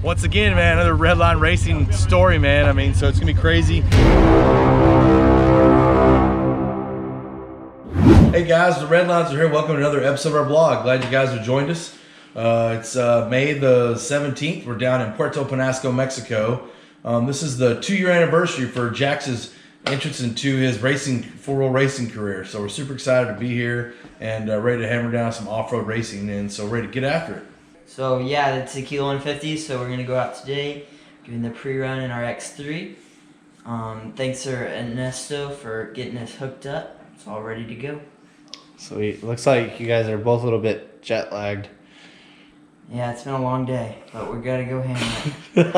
once again, man, another Redline racing story, man. I mean, so it's gonna be crazy. Hey guys, the Redlines are here. Welcome to another episode of our blog. Glad you guys have joined us. It's May the 17th. We're down in Puerto Penasco, Mexico. This is the 2-year anniversary for Jax's entrance into his racing, four-wheel racing career. So we're super excited to be here and ready to hammer down some off-road racing, and so ready to get after it. So yeah, the Tequila 150. So we're gonna go out today, doing the pre-run in our X3. Thanks to Ernesto for getting us hooked up. It's all ready to go. Sweet. Looks like you guys are both a little bit jet lagged. Yeah, it's been a long day, but we're gonna go hammer it.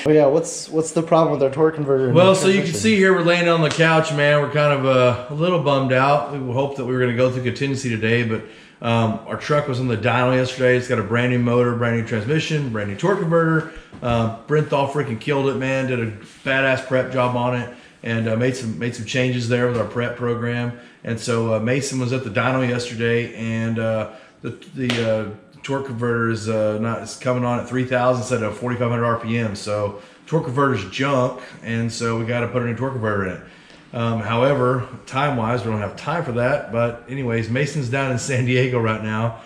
Oh yeah, what's the problem with our torque converter? Well, so you can see here we're laying on the couch, man. We're kind of a little bummed out. We hoped that we were going to go through contingency today, but our truck was on the dyno yesterday. It's got a brand new motor, brand new transmission, brand new torque converter. Brenthal freaking killed it, man. Did a badass prep job on it, and made some changes there with our prep program. And so Mason was at the dyno yesterday, and the torque converter is coming on at 3,000 instead of 4,500 RPM. So torque converter's junk, and so we got to put a new torque converter in it. However, time-wise, we don't have time for that. But anyways, Mason's down in San Diego right now,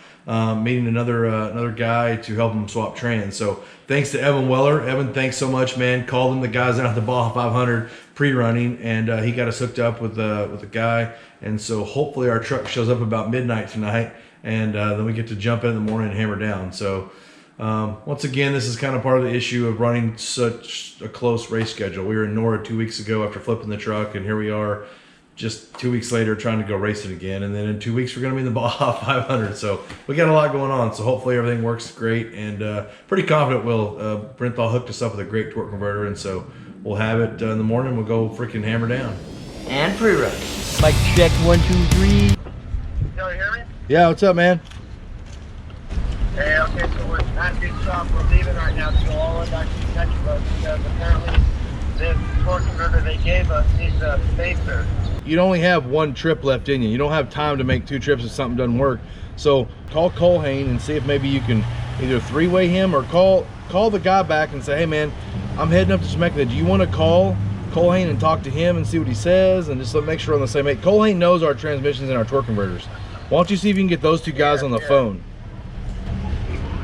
meeting another guy to help him swap trans. So thanks to Evan Weller. Evan, thanks so much, man. Called him the guys out at the Baja 500 pre-running, and he got us hooked up with a guy. And so hopefully our truck shows up about midnight tonight, and then we get to jump in the morning and hammer down. So once again, this is kind of part of the issue of running such a close race schedule. We were in Nora 2 weeks ago after flipping the truck, and here we are just 2 weeks later trying to go racing again. And then in 2 weeks, we're going to be in the Baja 500. So we got a lot going on. So hopefully everything works great, and pretty confident Brenthal hooked us up with a great torque converter, and so we'll have it in the morning. We'll go freaking hammer down. and pre-run. Mic check 1 2 3. Yo, you hear me? Yeah, what's up, man? Hey, okay, so we're at Big Shop. We're leaving right now to go all the way back to Mexico because apparently the torque converter they gave us needs a spacer. You only have one trip left in you. You don't have time to make 2 trips if something doesn't work. So call Colhane and see if maybe you can either 3-way him or call the guy back and say, hey man, I'm heading up to Temecula. Do you want to call Colhane and talk to him and see what he says, and just make sure we're on the same page? Colhane knows our transmissions and our torque converters. Why don't you see if you can get those 2 guys on the phone?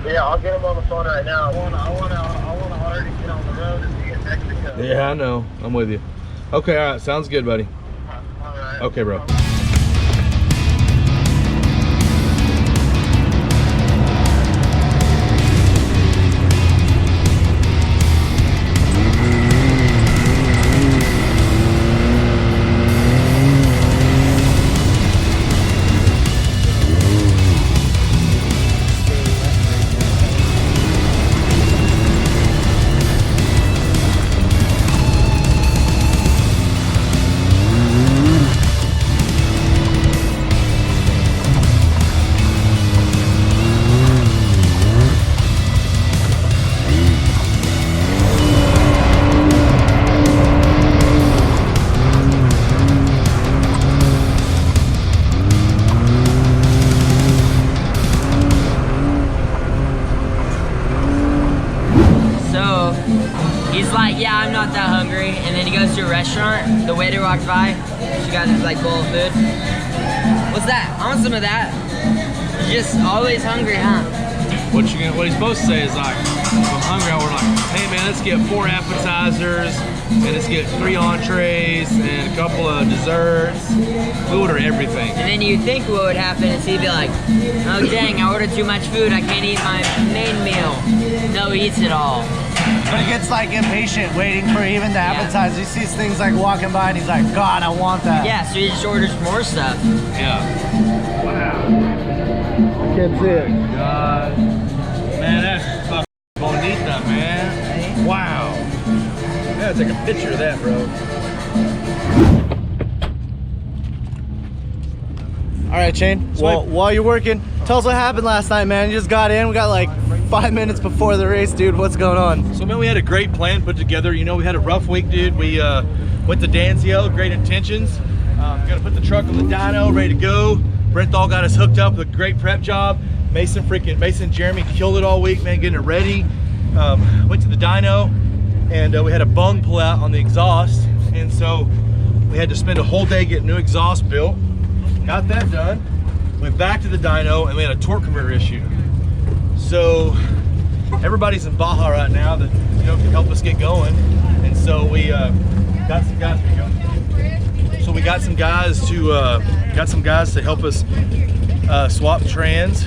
Yeah, I'll get him on the phone right now. I want to already get on the road and be in Mexico. Yeah, I know. I'm with you. Okay, all right. Sounds good, buddy. All right. Okay, bro. He's like, yeah, I'm not that hungry. And then he goes to a restaurant. The waiter walks by. She got this like bowl of food. What's that? I want some of that. You're just always hungry, huh? What he's supposed to say is like, if I'm hungry, we're like, hey man, let's get 4 appetizers, and let's get 3 entrees, and a couple of desserts. We order everything. And then you think what would happen is he'd be like, oh dang, I ordered too much food, I can't eat my main meal. No, he eats it all. But he gets like impatient waiting for even the appetizer. He sees things like walking by and he's like, God, I want that. Yeah, so he just orders more stuff. Yeah. I can't see it. God. Man, that's fucking bonita, man. Wow. I gotta take a picture of that, bro. All right, Shane. Well, while you're working, tell us what happened last night, man. You just got in. We got like 5 minutes before the race, dude. What's going on? So, man, we had a great plan put together. You know, we had a rough week, dude. We went to Danzio, great intentions. Got to put the truck on the dyno, ready to go. Brenthal got us hooked up with a great prep job. Mason and Jeremy killed it all week, man, getting it ready. Went to the dyno, and we had a bung pull out on the exhaust, and so we had to spend a whole day getting new exhaust built. Got that done. Went back to the dyno, and we had a torque converter issue. So everybody's in Baja right now that can help us get going, and so we got some guys. So we got some guys to help us swap the trans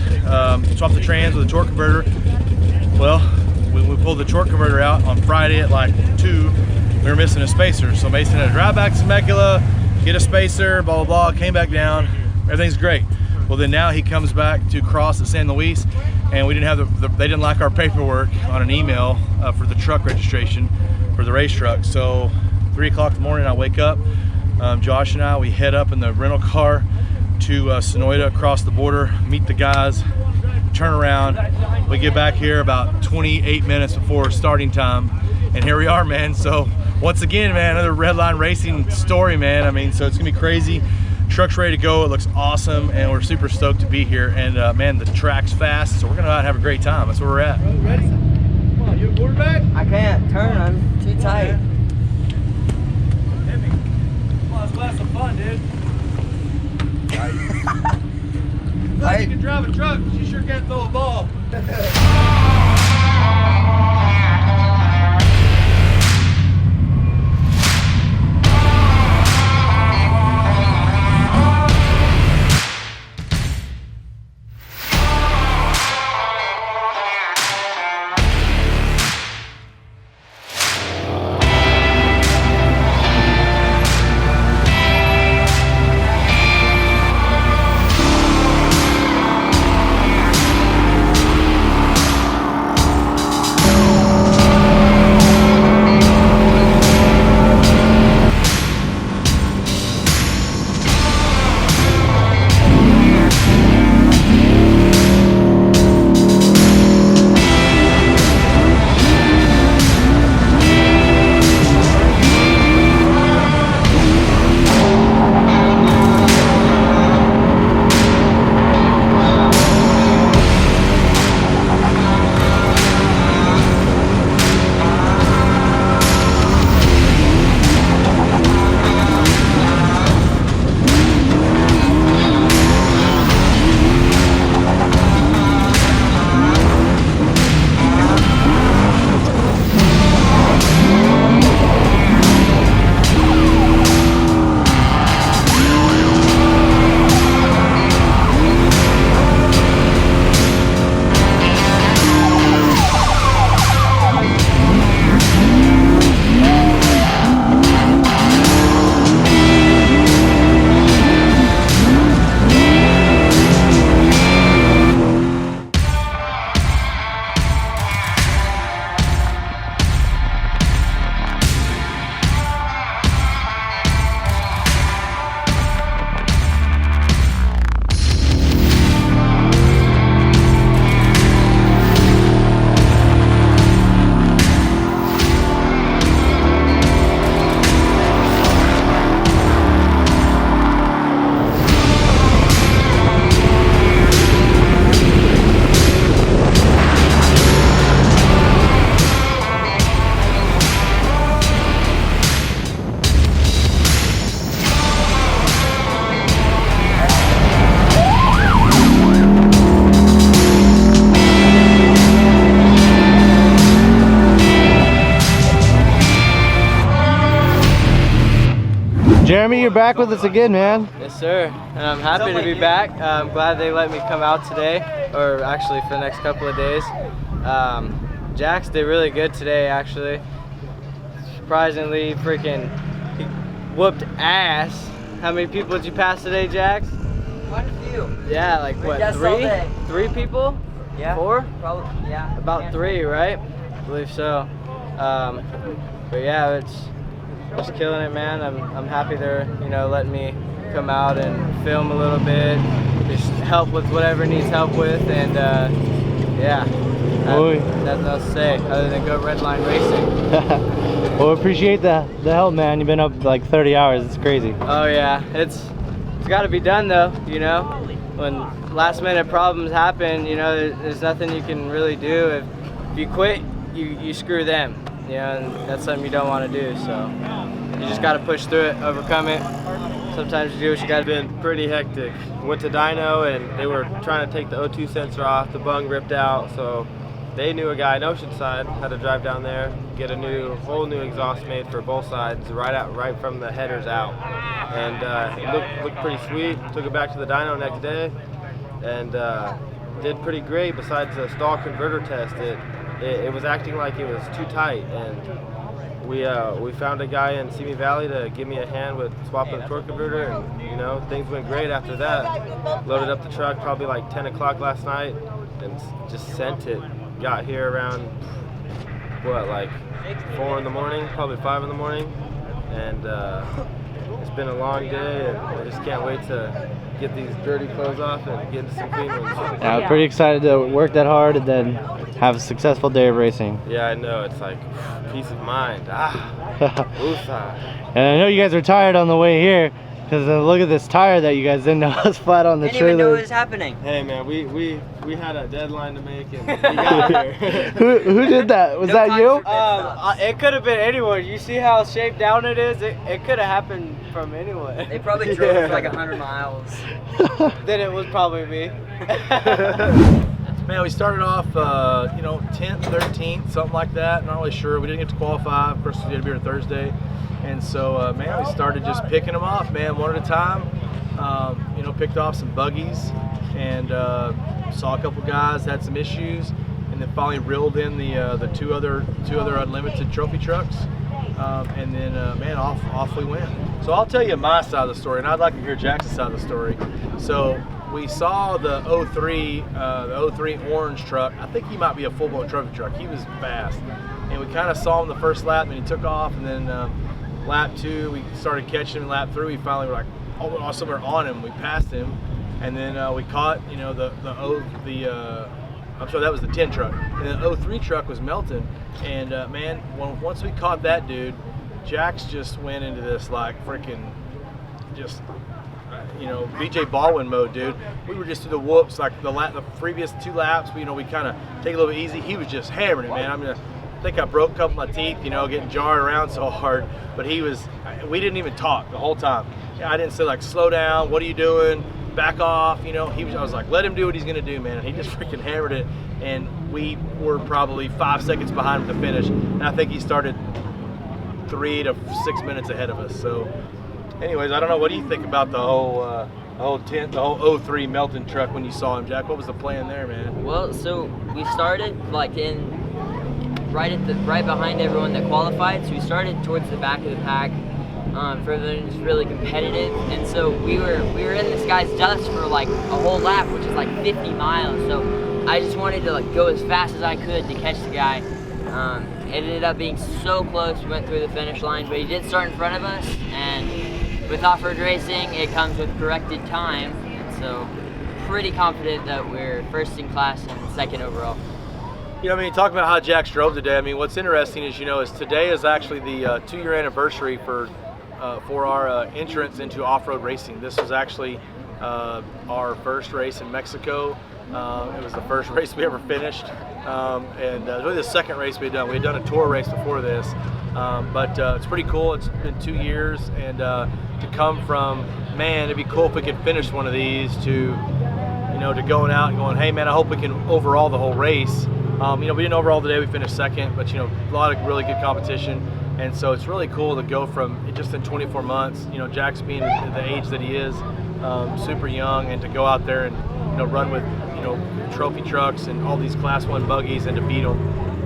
with a torque converter. Well, when we pulled the torque converter out on Friday at like 2, we were missing a spacer. So Mason had to drive back to Temecula, get a spacer, blah, blah, blah, came back down. Everything's great. Well, then now he comes back to cross at San Luis, and we didn't have they didn't like our paperwork on an email for the truck registration for the race truck. So 3 o'clock in the morning, I wake up, Josh and I, we head up in the rental car to Sonoita, across the border, meet the guys, turn around. We get back here about 28 minutes before starting time, and here we are, man. So once again, man, another Redline racing story, man. I mean, so it's gonna be crazy. Truck's ready to go. It looks awesome, and we're super stoked to be here. And man, the track's fast, so we're gonna have a great time. That's where we're at. Ready? Come on, you a quarterback? I can't turn, I'm too tight. Hit me. Come on, let's have some fun, dude. You can drive a truck, but you sure can't throw a ball. Jeremy, you're back with us again, man. Yes, sir. And I'm happy to be back. I'm glad they let me come out today, or actually for the next couple of days. Jax did really good today, actually. Surprisingly, freaking, he whooped ass. How many people did you pass today, Jax? Quite a few. Yeah, like what, Yes, all day. 3 people? Yeah. 4? Probably, yeah. About 3, right? I believe so. But yeah, it's just killing it, man. I'm happy they're, letting me come out and film a little bit, just help with whatever needs help with, and yeah, nothing else to say other than go Redline racing. Well, we appreciate the help, man. You've been up like 30 hours. It's crazy. Oh yeah, it's got to be done though, when last minute problems happen, you know, there's nothing you can really do. If you quit, you screw them, you know, and that's something you don't want to do. So you just got to push through it, overcome it. Sometimes you do what you got to do. It's been pretty hectic. Went to dyno and they were trying to take the O2 sensor off, the bung ripped out, so they knew a guy in Oceanside, had to drive down there, get a whole new exhaust made for both sides, right from the headers out. And it looked pretty sweet. Took it back to the dyno next day and did pretty great. Besides the stall converter test, it was acting like it was too tight, and we found a guy in Simi Valley to give me a hand with swapping the torque converter, and you know, things went great after that. Loaded up the truck probably like 10 o'clock last night and just sent it. Got here around, what, like 4 in the morning, probably 5 in the morning, and it's been a long day, and I just can't wait to get these dirty clothes off and get into some clean ones. Yeah, I'm pretty excited to work that hard and then have a successful day of racing. Yeah, I know, it's like peace of mind. Woosah. And I know you guys are tired on the way here, because look at this tire that you guys didn't know was flat on the Didn't even know trailer. what was happening. Hey man, we had a deadline to make and we got here. Who did that? Was No that you? It could have been anyone. You see how shaped down it is? It could have happened from anyone. They probably drove for like 100 miles. Then it was probably me. Man, we started off, you know, 10th, 13th, something like that. Not really sure. We didn't get to qualify. Of course, we had to be here Thursday. And so, man, we started just picking them off, man, one at a time. You know, picked off some buggies and saw a couple guys had some issues, and then finally reeled in the two other unlimited trophy trucks. And then, man, off we went. So I'll tell you my side of the story, and I'd like to hear Jax's side of the story. So we saw the 03 orange truck. I think he might be a full-blown trophy truck. He was fast, and we kind of saw him the first lap, and he took off, and then lap 2 we started catching him. Lap 3 we finally were like, oh, somewhere on him. We passed him, and then we caught, you know, I'm sorry, that was the 10 truck, and the 03 truck was melting, and man, once we caught that dude, Jax just went into this like freaking just, you know, BJ Baldwin mode, dude. We were just through the whoops, like the previous 2 laps. You know, we kind of take it a little bit easy. He was just hammering it, man. I think I broke a couple of my teeth, you know, getting jarred around so hard. But we didn't even talk the whole time. I didn't say like, slow down, what are you doing? Back off, you know. I was like, let him do what he's gonna do, man. And he just freaking hammered it. And we were probably 5 seconds behind him to finish. And I think he started 3 to 6 minutes ahead of us. So anyways, I don't know, what do you think about the whole 03 melting truck when you saw him, Jack? What was the plan there, man? Well, so we started like right behind everyone that qualified. So we started towards the back of the pack. For everyone who's really competitive, and so we were in this guy's dust for like a whole lap, which is like 50 miles. So I just wanted to like go as fast as I could to catch the guy. It ended up being so close. We went through the finish line, but he did start in front of us. And with off-road racing, it comes with corrected time, and so pretty confident that we're first in class and second overall. You know, I mean, talk about how Jax drove today. I mean, what's interesting is, you know, today is actually the 2-year anniversary for our entrance into off-road racing. This was actually our first race in Mexico. It was the first race we ever finished, and it was really the second race we had done. We had done a tour race before this, but it's pretty cool. It's been 2 years, and to come from, man, it'd be cool if we could finish one of these, to, you know, to going out and going, hey man, I hope we can overall the whole race. You know, we didn't overall today, we finished second, but you know, a lot of really good competition. And so it's really cool to go from just in 24 months, you know, Jax being the age that he is, super young, and to go out there and, you know, run with, you know, trophy trucks and all these Class 1 buggies and to beat them,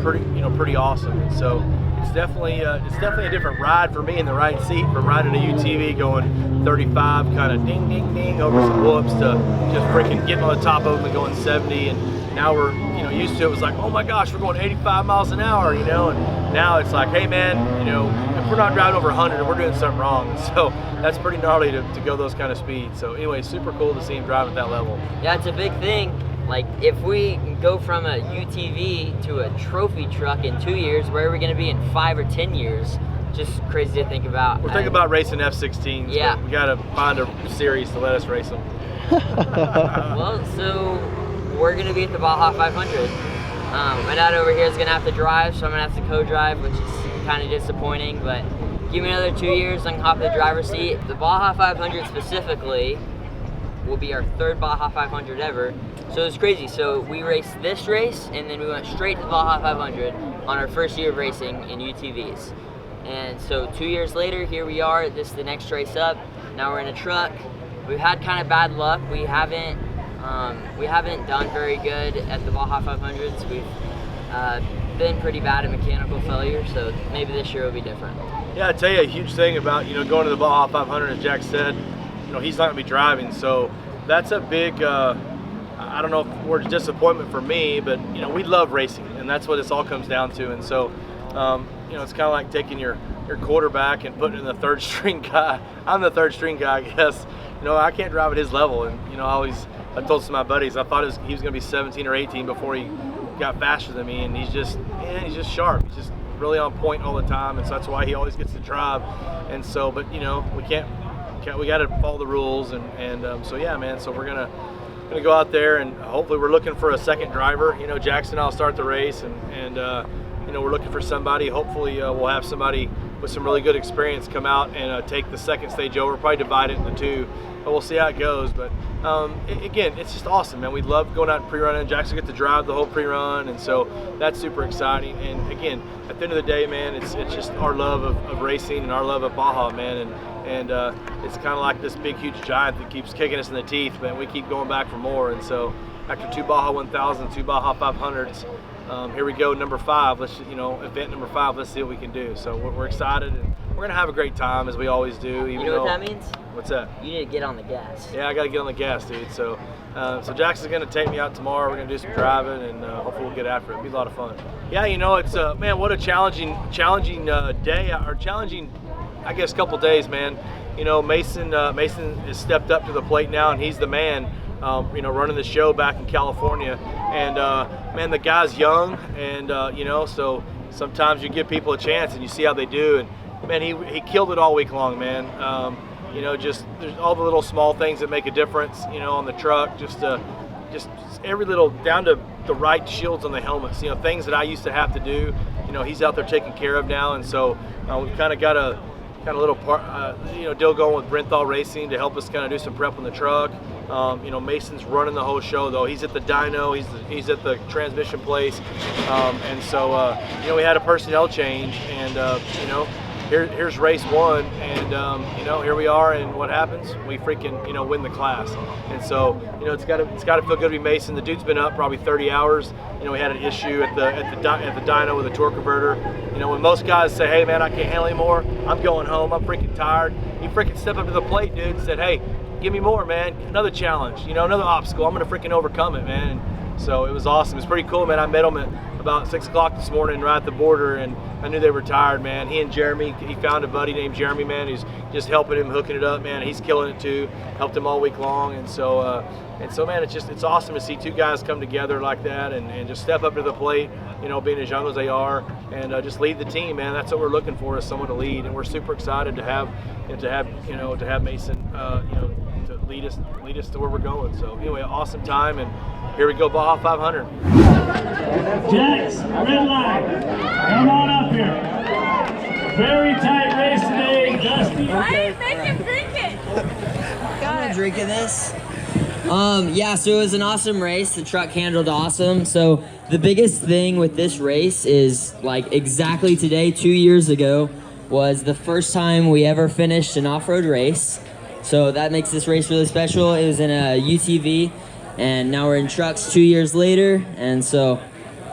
pretty awesome. And so it's definitely a different ride for me in the right seat, from riding a UTV going 35, kind of ding, ding, ding over some whoops, to just freaking getting on the top of them and going 70. And now we're, you know, used to it was like, oh my gosh, we're going 85 miles an hour, you know, and now it's like, hey man, you know, if we're not driving over 100, we're doing something wrong. So that's pretty gnarly to go those kind of speeds. So anyway, super cool to see him drive at that level. Yeah, it's a big thing. Like, if we go from a UTV to a trophy truck in 2 years, where are we going to be in 5 or 10 years? just crazy to think about. We're thinking about racing F-16s. Yeah. We got to find a series to let us race them. Well, so we're going to be at the Baja 500. My dad over here is going to have to drive, so I'm going to have to co-drive, which is kind of disappointing, but give me another 2 years, I can hop in the driver's seat. The Baja 500 specifically will be our third Baja 500 ever. So it's crazy. So we raced this race, and then we went straight to the Baja 500 on our first year of racing in UTVs. And so 2 years later, here we are. This is the next race up. Now we're in a truck. We've had kind of bad luck. We haven't done very good at the Baja 500s. We've been pretty bad at mechanical failure, so maybe this year will be different. Yeah, I tell you a huge thing about going to the Baja 500, as Jack said, he's not going to be driving, so that's a big. I don't know if the word's disappointment for me, but we love racing, and that's what this all comes down to. And so, it's kind of like taking your quarterback and putting in the third string guy. I'm the third string guy, I guess. I can't drive at his level, and I told some of my buddies I thought he was going to be 17 or 18 before he got faster than me, and he's just sharp. He's just really on point all the time, and so that's why he always gets to drive. And so, but we got to follow the rules, and so yeah, man. So we're gonna go out there, and hopefully we're looking for a second driver. Jackson and I'll start the race, and we're looking for somebody. Hopefully we'll have somebody with some really good experience come out and take the second stage over, probably divide it into two, but we'll see how it goes. But again, it's just awesome, man. We love going out and pre-run, and Jackson get to drive the whole pre-run, and so that's super exciting. And again, at the end of the day, man, it's just our love of racing and our love of Baja, man, and it's kind of like this big, huge giant that keeps kicking us in the teeth, but we keep going back for more. And so after 2 Baja 1000s, 2 Baja 500s, here we go, number 5. Let's event number 5. Let's see what we can do. So we're excited, and we're gonna have a great time as we always do. You know what that means? What's that? You need to get on the gas. Yeah, I got to get on the gas, dude. So Jackson's gonna take me out tomorrow. We're gonna do some driving, and hopefully we'll get after it. It'll be a lot of fun. Yeah, it's man, what a challenging day, or challenging, I guess, couple days, man. Mason has stepped up to the plate now, and he's the man. Running the show back in California, and man, the guy's young, and so sometimes you give people a chance, and you see how they do, and man, he killed it all week long, man. Just there's all the little small things that make a difference, on the truck, just every little, down to the right shields on the helmets, things that I used to have to do, he's out there taking care of now, and so we've kind of got a little part, deal going with Brenthal Racing to help us kind of do some prep on the truck. Mason's running the whole show, though. He's at the dyno, he's at the transmission place, and so we had a personnel change, and here's race 1, and here we are, and what happens? We freaking win the class, and so it's got to feel good to be Mason. The dude's been up probably 30 hours. We had an issue at the dyno with the torque converter. When most guys say, "Hey man, I can't handle anymore. I'm going home. I'm freaking tired." He freaking stepped up to the plate, dude, and said, "Hey, give me more, man. Another challenge. Another obstacle. I'm gonna freaking overcome it, man." And so it was awesome. It's pretty cool, man. I met him at about 6 o'clock this morning, right at the border, and I knew they were tired, man. He and Jeremy, he found a buddy named Jeremy, man, who's just helping him, hooking it up, man. He's killing it too. Helped him all week long, and so man, it's awesome to see 2 guys come together like that, and just step up to the plate, being as young as they are, and just lead the team, man. That's what we're looking for, is someone to lead, and we're super excited to have Mason, to lead us to where we're going. So anyway, awesome time, and here we go, Baja 500. Jax Redline, come on up here. Very tight race today, Dusty. Why make him drink it? I'm gonna drink of this. Yeah, so it was an awesome race. The truck handled awesome. So the biggest thing with this race is, like, exactly today, 2 years ago, was the first time we ever finished an off-road race. So that makes this race really special. It was in a UTV, and now we're in trucks 2 years later, and so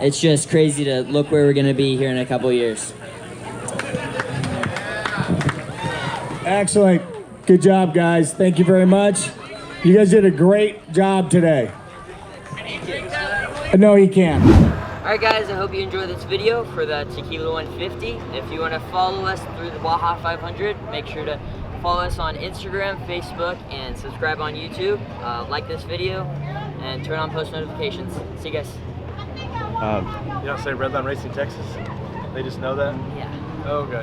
it's just crazy to look where we're gonna be here in a couple years. Excellent. Good job, guys. Thank you very much. You guys did a great job today. No, he can't. Alright guys, I hope you enjoyed this video for the Tequila 150. If you want to follow us through the Baja 500, make sure to follow us on Instagram, Facebook, and subscribe on YouTube. Like this video, and turn on post notifications. See you guys. You don't say Redline Racing Texas? They just know that? Yeah. Okay.